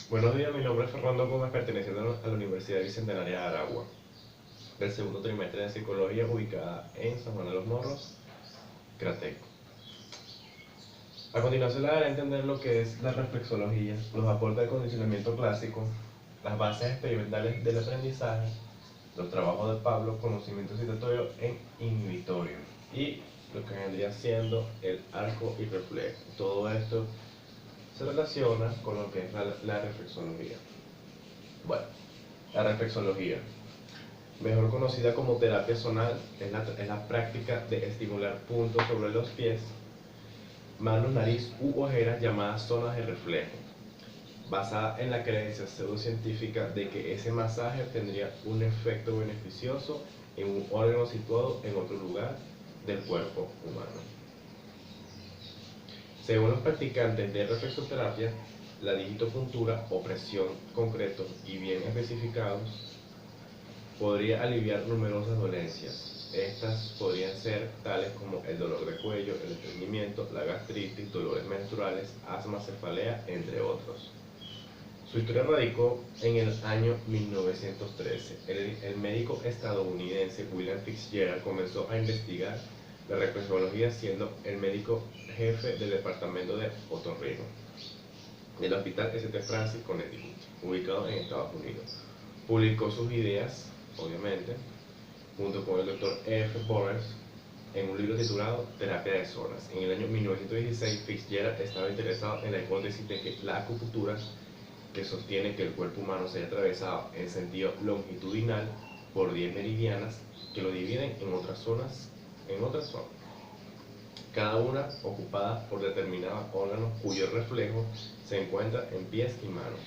Buenos días, mi nombre es Fernando Gómez, perteneciendo a la Universidad Bicentenaria de Aragua, del segundo trimestre de Psicología, ubicada en San Juan de los Morros, Crateco. A continuación, le daré a entender lo que es la reflexología, los aportes del condicionamiento clásico, las bases experimentales del aprendizaje, los trabajos de Pablo, conocimiento citatorio e inhibitorio, y lo que vendría siendo el arco y reflejo. Todo esto se relaciona con lo que es la reflexología. Bueno, la reflexología, mejor conocida como terapia zonal, es la práctica de estimular puntos sobre los pies, manos, nariz u ojeras llamadas zonas de reflejo, basada en la creencia pseudocientífica de que ese masaje tendría un efecto beneficioso en un órgano situado en otro lugar del cuerpo humano. Según los practicantes de reflexoterapia, la digitopuntura o presión concretos y bien especificados podría aliviar numerosas dolencias. Estas podrían ser tales como el dolor de cuello, el estreñimiento, la gastritis, dolores menstruales, asma, cefalea, entre otros. Su historia radicó en el año 1913. El médico estadounidense William Fitzgerald comenzó a investigar la reflexología siendo el médico jefe del departamento de otorrino del Hospital St. Francis, Connecticut, ubicado en Estados Unidos. Publicó sus ideas, obviamente, junto con el doctor F. Borers, en un libro titulado Terapia de Zonas. En el año 1916, Fitzgerald estaba interesado en la hipótesis de que la acupuntura, que sostiene que el cuerpo humano se haya atravesado en sentido longitudinal por 10 meridianas que lo dividen en otras zonas, cada una ocupada por determinados órganos cuyo reflejo se encuentra en pies y manos.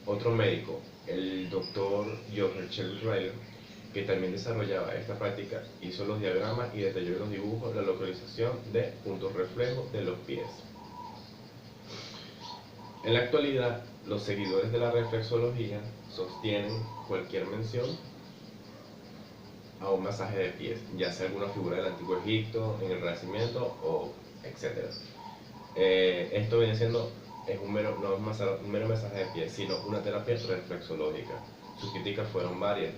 Otro médico, el doctor Johann Schell, que también desarrollaba esta práctica, hizo los diagramas y detalló en los dibujos la localización de puntos reflejos de los pies. En la actualidad, los seguidores de la reflexología sostienen cualquier mención a un masaje de pies, ya sea alguna figura del antiguo Egipto, en el Renacimiento o etc. Esto viene siendo no es un mero masaje de pies, sino una terapia reflexológica. Sus críticas fueron varias.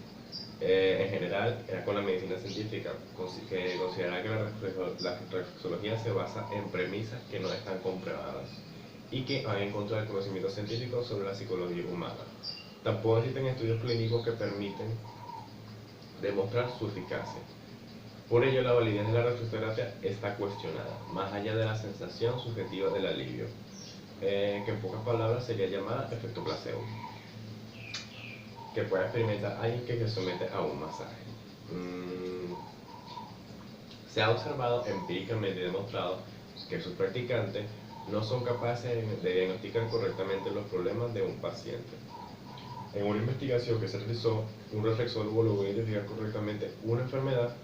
En general, era con la medicina científica, que consideraba que la reflexología se basa en premisas que no están comprobadas y que van en contra del conocimiento científico sobre la psicología humana. Tampoco existen estudios clínicos que permiten demostrar su eficacia. Por ello, la validez de la reflexoterapia está cuestionada, más allá de la sensación subjetiva del alivio, que en pocas palabras sería llamada efecto placebo, que puede experimentar alguien que se somete a un masaje. Se ha observado empíricamente y demostrado que sus practicantes no son capaces de diagnosticar correctamente los problemas de un paciente. En una investigación que se realizó, un reflexólogo logró identificar correctamente una enfermedad,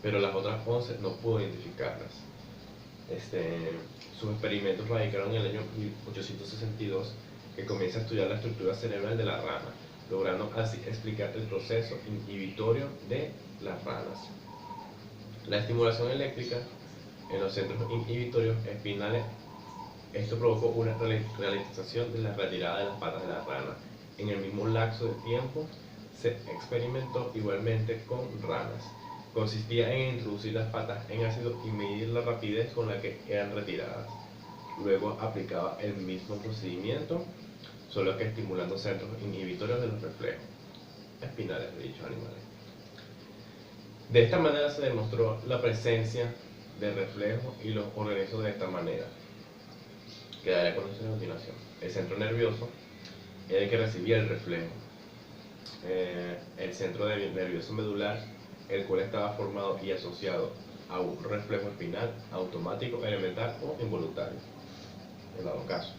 pero las otras 11 no pudo identificarlas. Sus experimentos radicaron en el año 1862, que comienza a estudiar la estructura cerebral de la rana, logrando así explicar el proceso inhibitorio de las ranas. La estimulación eléctrica en los centros inhibitorios espinales, esto provocó una ralentización de la retirada de las patas de la rana. En el mismo lapso de tiempo se experimentó igualmente con ranas. Consistía en introducir las patas en ácido y medir la rapidez con la que eran retiradas. Luego aplicaba el mismo procedimiento, solo que estimulando centros inhibitorios de los reflejos espinales de dichos animales. De esta manera se demostró la presencia de reflejos y los organizó de esta manera, que daré a conocer a continuación. El centro nervioso era el que recibía el reflejo. El centro nervioso medular, el cual estaba formado y asociado a un reflejo espinal automático, elemental o involuntario, en dado caso.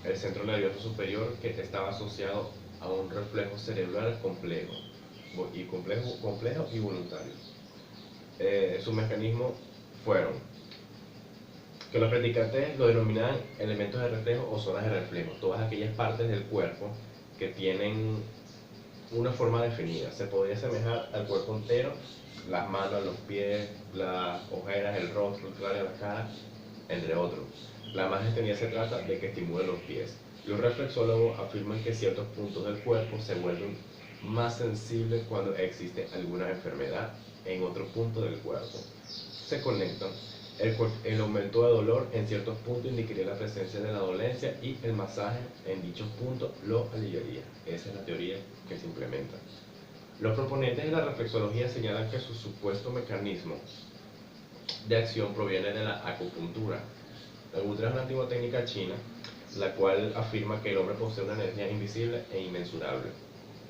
El centro nervioso superior, que estaba asociado a un reflejo cerebral complejo y voluntario. Sus mecanismos fueron que los practicantes lo denominaban elementos de reflejo o zonas de reflejo, todas aquellas partes del cuerpo que tienen una forma definida. Se podría asemejar al cuerpo entero, las manos, los pies, las ojeras, el rostro, el cráneo, la cara, entre otros. La más extendida se trata de que estimule los pies. Los reflexólogos afirman que ciertos puntos del cuerpo se vuelven más sensibles cuando existe alguna enfermedad en otro punto del cuerpo. Se conectan. El aumento de dolor en ciertos puntos indicaría la presencia de la dolencia y el masaje en dichos puntos lo aliviaría. Esa es la teoría que se implementa. Los proponentes de la reflexología señalan que su supuesto mecanismo de acción proviene de la acupuntura. La acupuntura es una antigua técnica china, la cual afirma que el hombre posee una energía invisible e inmensurable,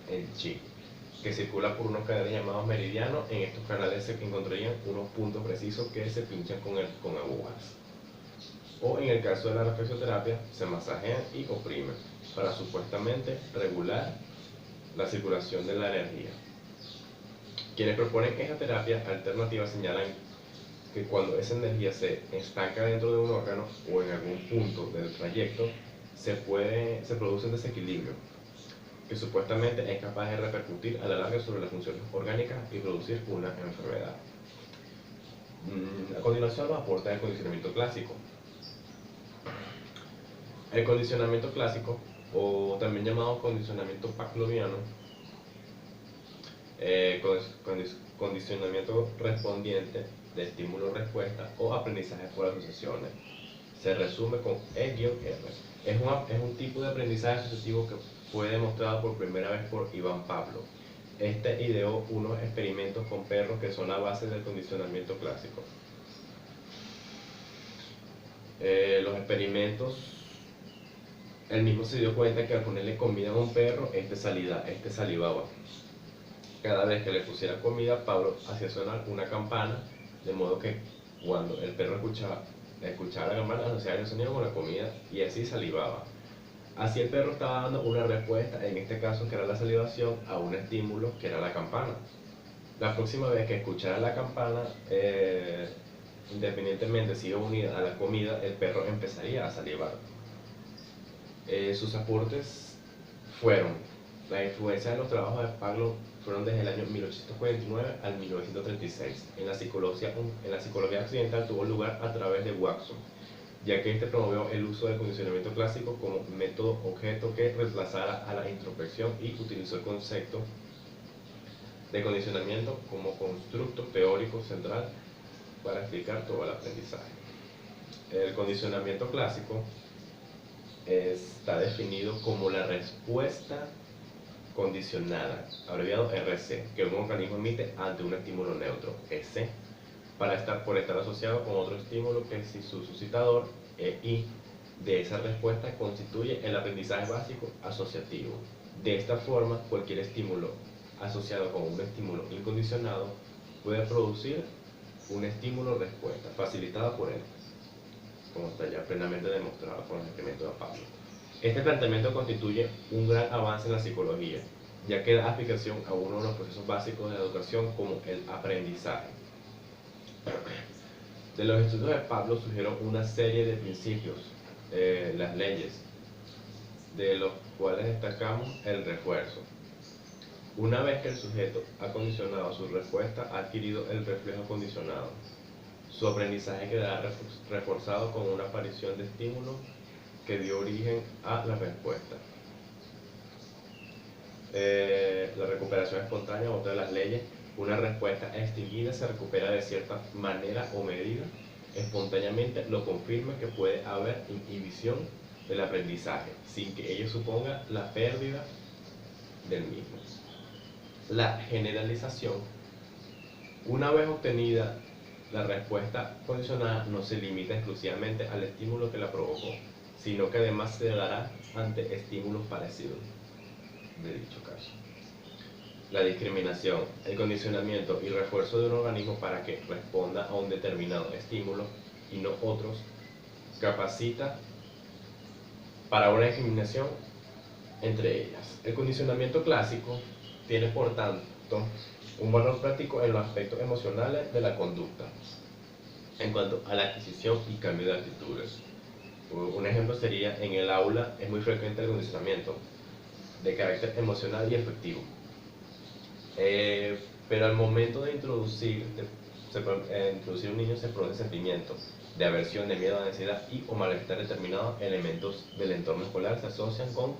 el chi, que circula por unos canales llamados meridianos. En estos canales se encontrarían unos puntos precisos que se pinchan con agujas. O en el caso de la reflexoterapia, se masajean y oprimen para supuestamente regular la circulación de la energía. Quienes proponen esta terapia alternativa señalan que cuando esa energía se estanca dentro de un órgano o en algún punto del trayecto, se produce un desequilibrio que supuestamente es capaz de repercutir a la larga sobre las funciones orgánicas y producir una enfermedad. A continuación, los aportes del condicionamiento clásico. El condicionamiento clásico, o también llamado condicionamiento pavloviano, condicionamiento respondiente de estímulo-respuesta o aprendizaje por asociaciones. Se resume con E-R. Es un tipo de aprendizaje asociativo que fue demostrado por primera vez por Iván Pavlov. Este ideó unos experimentos con perros que son la base del condicionamiento clásico. Los experimentos, él mismo se dio cuenta que al ponerle comida a un perro, este salivaba. Cada vez que le pusiera comida, Pablo hacía sonar una campana, de modo que cuando el perro escuchaba la campana, asociaba el sonido con la comida y así salivaba. Así el perro estaba dando una respuesta, en este caso que era la salivación, a un estímulo que era la campana. La próxima vez que escuchara la campana, independientemente si iba unida a la comida, el perro empezaría a salivar. Sus aportes fueron la influencia de los trabajos de Pavlov fueron desde el año 1849 al 1936. En la psicología occidental tuvo lugar a través de Watson, ya que este promovió el uso del condicionamiento clásico como método objeto que reemplazara a la introspección y utilizó el concepto de condicionamiento como constructo teórico central para explicar todo el aprendizaje. El condicionamiento clásico está definido como la respuesta condicionada, abreviado RC, que un organismo emite ante un estímulo neutro, EC, por estar asociado con otro estímulo que es su suscitador, EI. De esa respuesta constituye el aprendizaje básico asociativo. De esta forma, cualquier estímulo asociado con un estímulo incondicionado puede producir un estímulo-respuesta, facilitado por él, como está ya plenamente demostrado con el experimento de Pavlov. Este planteamiento constituye un gran avance en la psicología, ya que da aplicación a uno de los procesos básicos de la educación como el aprendizaje. De los estudios de Pavlov surgieron una serie de principios, las leyes, de los cuales destacamos el refuerzo. Una vez que el sujeto ha condicionado su respuesta, ha adquirido el reflejo condicionado. Su aprendizaje quedará reforzado con una aparición de estímulo que dio origen a la respuesta. La recuperación espontánea, otra de las leyes, una respuesta extinguida se recupera de cierta manera o medida espontáneamente, lo confirma que puede haber inhibición del aprendizaje, sin que ello suponga la pérdida del mismo. La generalización, una vez obtenida, la respuesta condicionada no se limita exclusivamente al estímulo que la provocó, sino que además se dará ante estímulos parecidos de dicho caso. La discriminación, el condicionamiento y refuerzo de un organismo para que responda a un determinado estímulo y no otros, capacita para una discriminación entre ellas. El condicionamiento clásico tiene, por tanto, un valor práctico en los aspectos emocionales de la conducta, en cuanto a la adquisición y cambio de actitudes. Un ejemplo sería, en el aula es muy frecuente el condicionamiento de carácter emocional y afectivo. Pero al momento de introducir un niño se produce sentimiento, de aversión, de miedo, de ansiedad y o malestar determinados elementos del entorno escolar se asocian con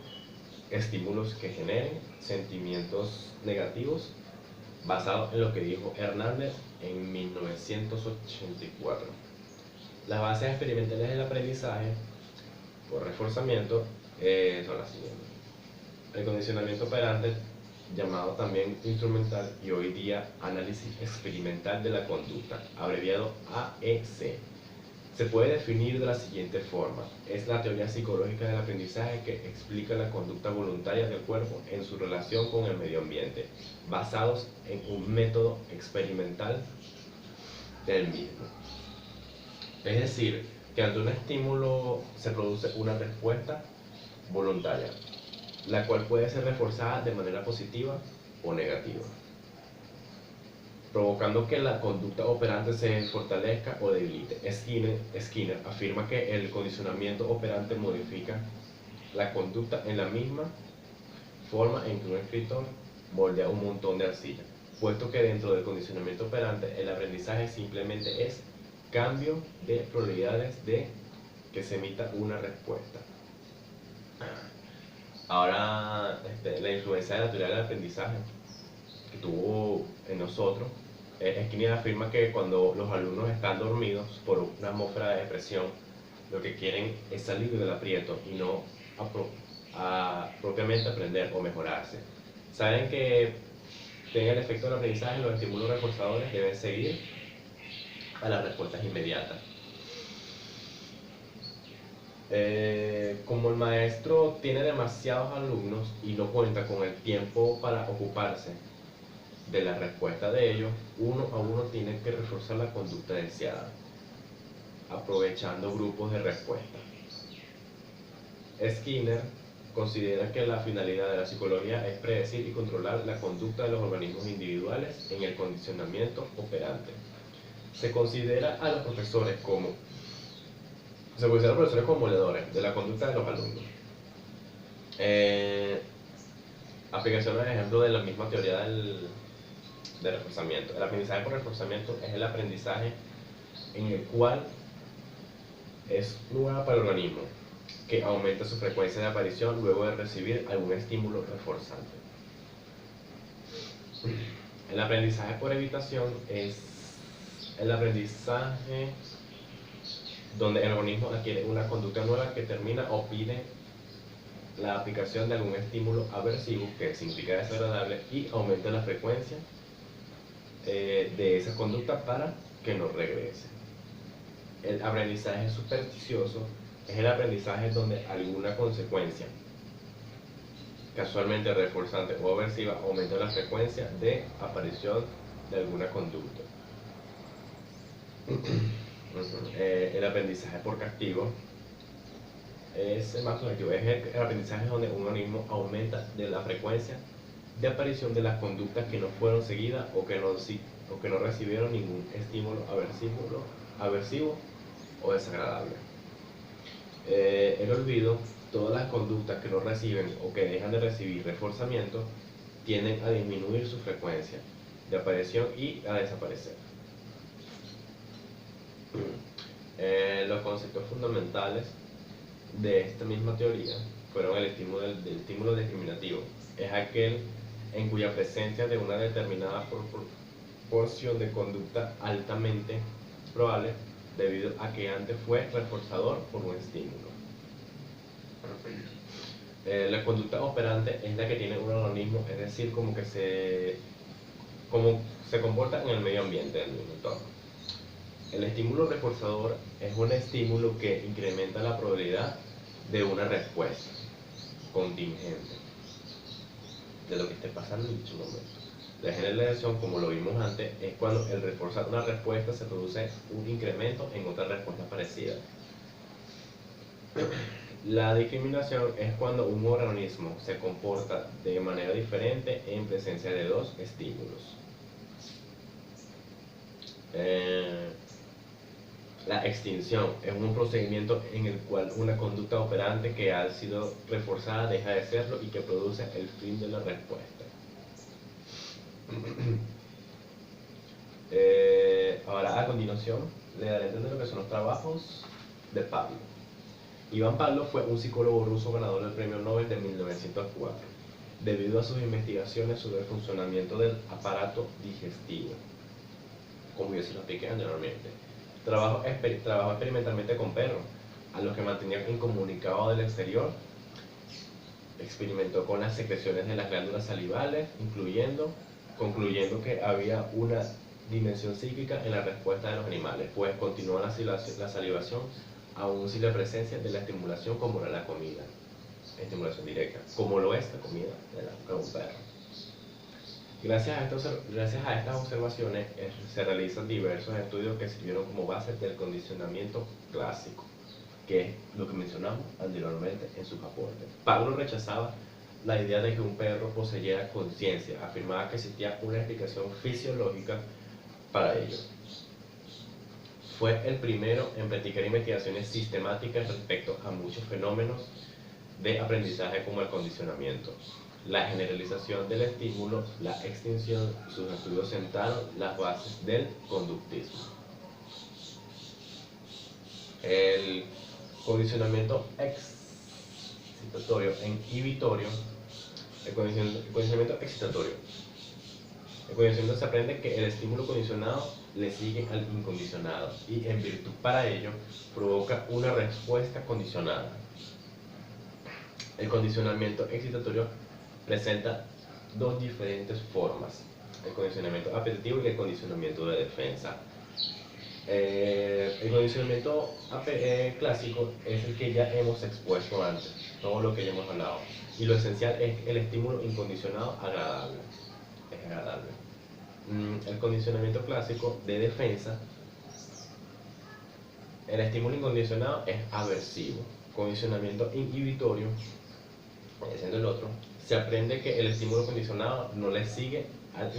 estímulos que generen sentimientos negativos, basado en lo que dijo Hernández en 1984. Las bases experimentales del aprendizaje por reforzamiento son las siguientes. El condicionamiento operante, llamado también instrumental y hoy día análisis experimental de la conducta, abreviado AEC, se puede definir de la siguiente forma. Es la teoría psicológica del aprendizaje que explica la conducta voluntaria del cuerpo en su relación con el medio ambiente, basados en un método experimental del mismo. Es decir, que ante un estímulo se produce una respuesta voluntaria, la cual puede ser reforzada de manera positiva o negativa, provocando que la conducta operante se fortalezca o debilite. Skinner afirma que el condicionamiento operante modifica la conducta en la misma forma en que un escritor moldea un montón de arcilla, puesto que dentro del condicionamiento operante el aprendizaje simplemente es cambio de probabilidades de que se emita una respuesta. Ahora, la influencia de la teoría del aprendizaje que tuvo en nosotros, Skinner afirma que cuando los alumnos están dormidos por una atmósfera de depresión, lo que quieren es salir del aprieto y no propiamente aprender o mejorarse. Saben que tenga el efecto del aprendizaje, los estímulos reforzadores deben seguir a las respuestas inmediatas. Como el maestro tiene demasiados alumnos y no cuenta con el tiempo para ocuparse de la respuesta de ellos, uno a uno tiene que reforzar la conducta deseada, aprovechando grupos de respuesta. Skinner considera que la finalidad de la psicología es predecir y controlar la conducta de los organismos individuales en el condicionamiento operante. Se considera a los profesores como moledores de la conducta de los alumnos. Aplicaciones, ejemplo, de la misma teoría del reforzamiento. El aprendizaje por reforzamiento es el aprendizaje en el cual es nueva para el organismo, que aumenta su frecuencia de aparición luego de recibir algún estímulo reforzante. El aprendizaje por evitación es el aprendizaje donde el organismo adquiere una conducta nueva que termina o pide la aplicación de algún estímulo aversivo, que significa desagradable, y aumenta la frecuencia de esa conducta para que no regrese. El aprendizaje supersticioso es el aprendizaje donde alguna consecuencia casualmente reforzante o aversiva aumenta la frecuencia de aparición de alguna conducta. El aprendizaje por castigo es el más subjetivo, es el aprendizaje donde un organismo aumenta de la frecuencia de aparición de las conductas que no fueron seguidas o que no recibieron ningún estímulo aversivo o desagradable. El olvido, todas las conductas que no reciben o que dejan de recibir reforzamiento tienden a disminuir su frecuencia de aparición y a desaparecer. Los conceptos fundamentales de esta misma teoría fueron el estímulo discriminativo. Es aquel en cuya presencia de una determinada porción de conducta altamente probable debido a que antes fue reforzador por un estímulo. La conducta operante es la que tiene un organismo, es decir, como se comporta en el medio ambiente del mismo entorno. El estímulo reforzador es un estímulo que incrementa la probabilidad de una respuesta contingente de lo que esté pasando en dicho momento. La generalización, como lo vimos antes, es cuando el reforzar una respuesta se produce un incremento en otra respuesta parecida. La discriminación es cuando un organismo se comporta de manera diferente en presencia de dos estímulos. La extinción es un procedimiento en el cual una conducta operante que ha sido reforzada deja de serlo y que produce el fin de la respuesta. Ahora, a continuación, continuación le daré a entender lo que son los trabajos de Pablo. Ivan Pavlov fue un psicólogo ruso ganador del Premio Nobel de 1904, debido a sus investigaciones sobre el funcionamiento del aparato digestivo, como yo se lo expliqué anteriormente. Trabajó experimentalmente con perros, a los que mantenía incomunicado del exterior. Experimentó con las secreciones de las glándulas salivales, concluyendo que había una dimensión psíquica en la respuesta de los animales, pues continuó la salivación aún sin la presencia de la estimulación como era la comida, estimulación directa, como lo es la comida de un perro. Gracias a estas observaciones se realizan diversos estudios que sirvieron como base del condicionamiento clásico, que es lo que mencionamos anteriormente en sus aportes. Pablo rechazaba la idea de que un perro poseyera conciencia, afirmaba que existía una explicación fisiológica para ello. Fue el primero en practicar investigaciones sistemáticas respecto a muchos fenómenos de aprendizaje como el condicionamiento, la generalización del estímulo, la extinción. Sus estudios sentaron las bases del conductismo. El condicionamiento excitatorio e inhibitorio. El condicionamiento excitatorio. El condicionamiento se aprende que el estímulo condicionado le sigue al incondicionado y en virtud para ello provoca una respuesta condicionada. El condicionamiento excitatorio presenta dos diferentes formas: el condicionamiento apetitivo y el condicionamiento de defensa. El condicionamiento clásico es el que ya hemos expuesto antes, todo lo que ya hemos hablado, y lo esencial es el estímulo incondicionado agradable. Es agradable. El condicionamiento clásico de defensa, el estímulo incondicionado es aversivo. Condicionamiento inhibitorio, siendo el otro, se aprende que el estímulo condicionado no le sigue al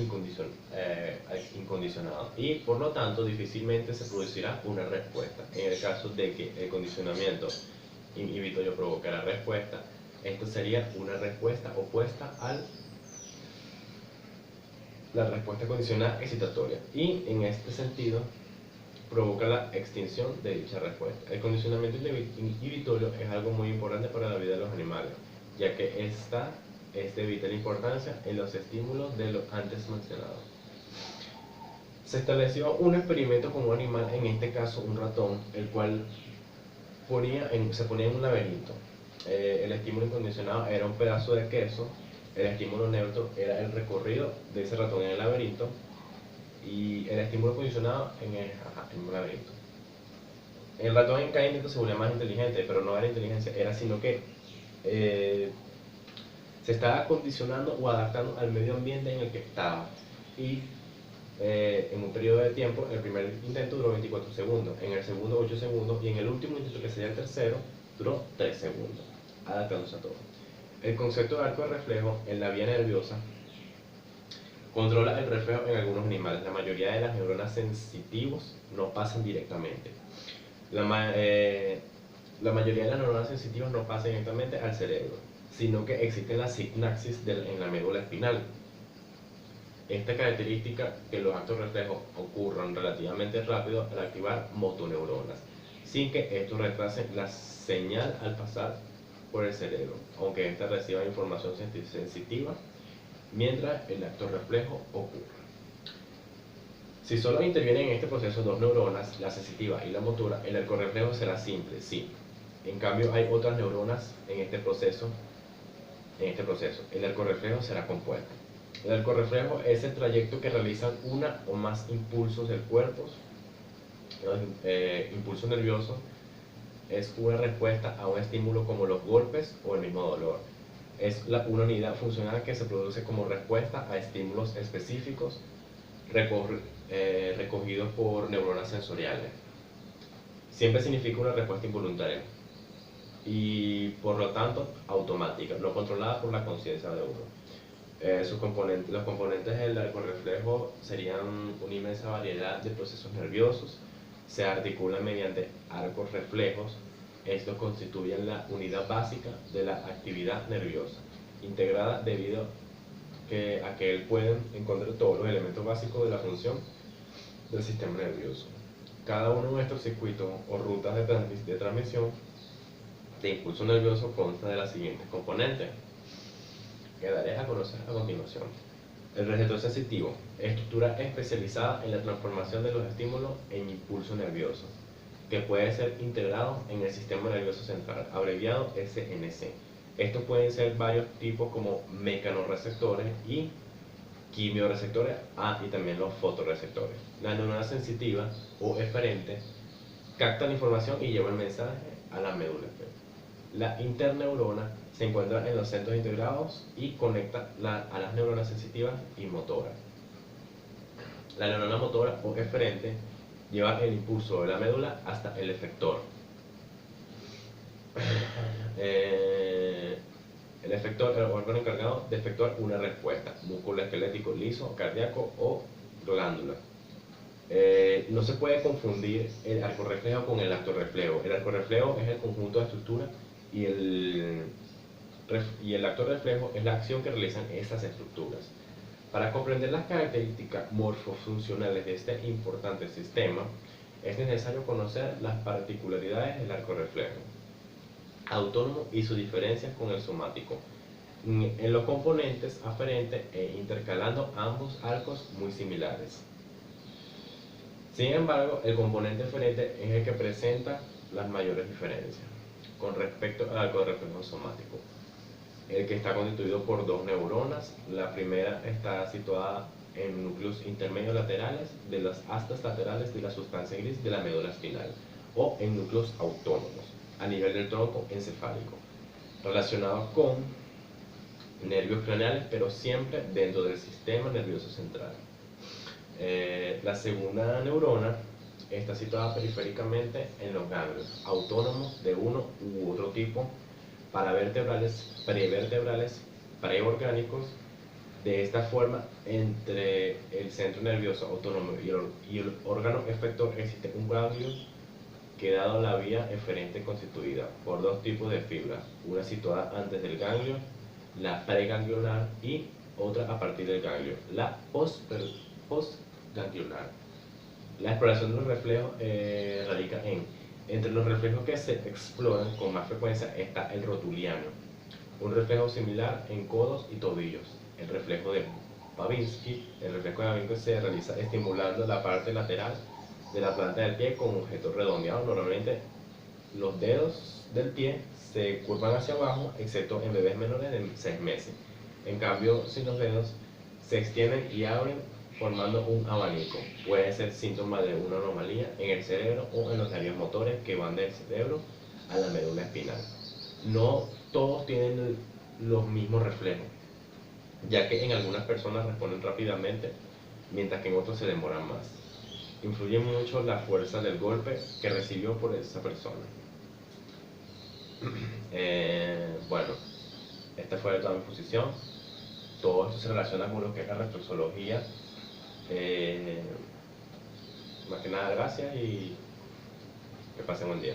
incondicionado y por lo tanto difícilmente se producirá una respuesta. En el caso de que el condicionamiento inhibitorio provocara respuesta, esto sería una respuesta opuesta a la respuesta condicional excitatoria y en este sentido provoca la extinción de dicha respuesta. El condicionamiento inhibitorio es algo muy importante para la vida de los animales, ya que esta es de vital importancia en los estímulos de los antes mencionados. Se estableció un experimento con un animal, en este caso un ratón, el cual se ponía en un laberinto. El estímulo incondicionado era un pedazo de queso, el estímulo neutro era el recorrido de ese ratón en el laberinto y el estímulo condicionado en un laberinto. El ratón en cada intento se volvía más inteligente, pero no era inteligencia, era sino que se estaba condicionando o adaptando al medio ambiente en el que estaba. Y en un periodo de tiempo, el primer intento duró 24 segundos, en el segundo 8 segundos y en el último intento, que sería el tercero, duró 3 segundos, adaptándose a todo. El concepto de arco de reflejo en la vía nerviosa controla el reflejo en algunos animales. La mayoría de las neuronas sensitivas no pasan directamente. La mayoría de las neuronas sensitivas no pasan directamente al cerebro, sino que existe la sinapsis en la médula espinal. Esta característica que los actos reflejos ocurran relativamente rápido al activar motoneuronas, sin que esto retrase la señal al pasar por el cerebro, aunque ésta reciba información sensitiva mientras el acto reflejo ocurre. Si solo intervienen en este proceso dos neuronas, la sensitiva y la motora, el arco reflejo será simple, sí. En cambio, hay otras neuronas en este proceso. El arco reflejo será compuesto. El arco reflejo es el trayecto que realizan una o más impulsos del cuerpo. Impulso nervioso es una respuesta a un estímulo como los golpes o el mismo dolor. Es una unidad funcional que se produce como respuesta a estímulos específicos recogidos por neuronas sensoriales. Siempre significa una respuesta involuntaria y por lo tanto automática, no controlada por la conciencia de uno. Los componentes del arco reflejo serían una inmensa variedad de procesos nerviosos. Se articulan mediante arcos reflejos. Estos constituyen la unidad básica de la actividad nerviosa, integrada debido a que él pueden encontrar todos los elementos básicos de la función del sistema nervioso. Cada uno de nuestros circuitos o rutas de transmisión de impulso nervioso consta de las siguientes componentes, que daré a conocer a continuación. El receptor sensitivo, estructura especializada en la transformación de los estímulos en impulso nervioso, que puede ser integrado en el sistema nervioso central, abreviado SNC. Estos pueden ser varios tipos como mecanorreceptores y quimioreceptores, y también los fotorreceptores. La neurona sensitiva o eferente capta la información y lleva el mensaje a la médula. La interneurona se encuentra en los centros integrados y conecta a las neuronas sensitivas y motoras. La neurona motora o eferente lleva el impulso de la médula hasta el efector. El efector es el órgano encargado de efectuar una respuesta, músculo esquelético liso, cardíaco o glándula. No se puede confundir el arco reflejo con el acto reflejo. El arco reflejo es el conjunto de estructuras y el acto reflejo es la acción que realizan estas estructuras. Para comprender las características morfofuncionales de este importante sistema, es necesario conocer las particularidades del arco reflejo autónomo y sus diferencias con el somático, en los componentes aferentes e intercalando ambos arcos muy similares. Sin embargo, el componente eferente es el que presenta las mayores diferencias con respecto al arco reflejo somático, el que está constituido por dos neuronas. La primera está situada en núcleos intermedios laterales de las astas laterales de la sustancia gris de la médula espinal, o en núcleos autónomos a nivel del tronco encefálico, relacionados con nervios craneales, pero siempre dentro del sistema nervioso central. La segunda neurona está situada periféricamente en los ganglios autónomos de uno u otro tipo, paravertebrales, prevertebrales, preorgánicos. De esta forma, entre el centro nervioso autónomo y el órgano efector existe un ganglio que, dado la vía eferente constituida por dos tipos de fibras, una situada antes del ganglio, la preganglionar, y otra a partir del ganglio, la postganglionar. La exploración de los reflejos radica entre los reflejos que se exploran con más frecuencia está el rotuliano, un reflejo similar en codos y tobillos. El reflejo de Babinski se realiza estimulando la parte lateral de la planta del pie con objeto redondeado. Normalmente los dedos del pie se curvan hacia abajo, excepto en bebés menores de 6 meses. En cambio, si los dedos se extienden y abren formando un abanico, puede ser síntoma de una anomalía en el cerebro o en los nervios motores que van del cerebro a la médula espinal. No todos tienen los mismos reflejos, ya que en algunas personas responden rápidamente, mientras que en otros se demoran más. Influye mucho la fuerza del golpe que recibió por esa persona. Bueno, esta fue toda mi exposición. Todo esto se relaciona con lo que es la reflexología. Más que nada, gracias y que pasen buen día.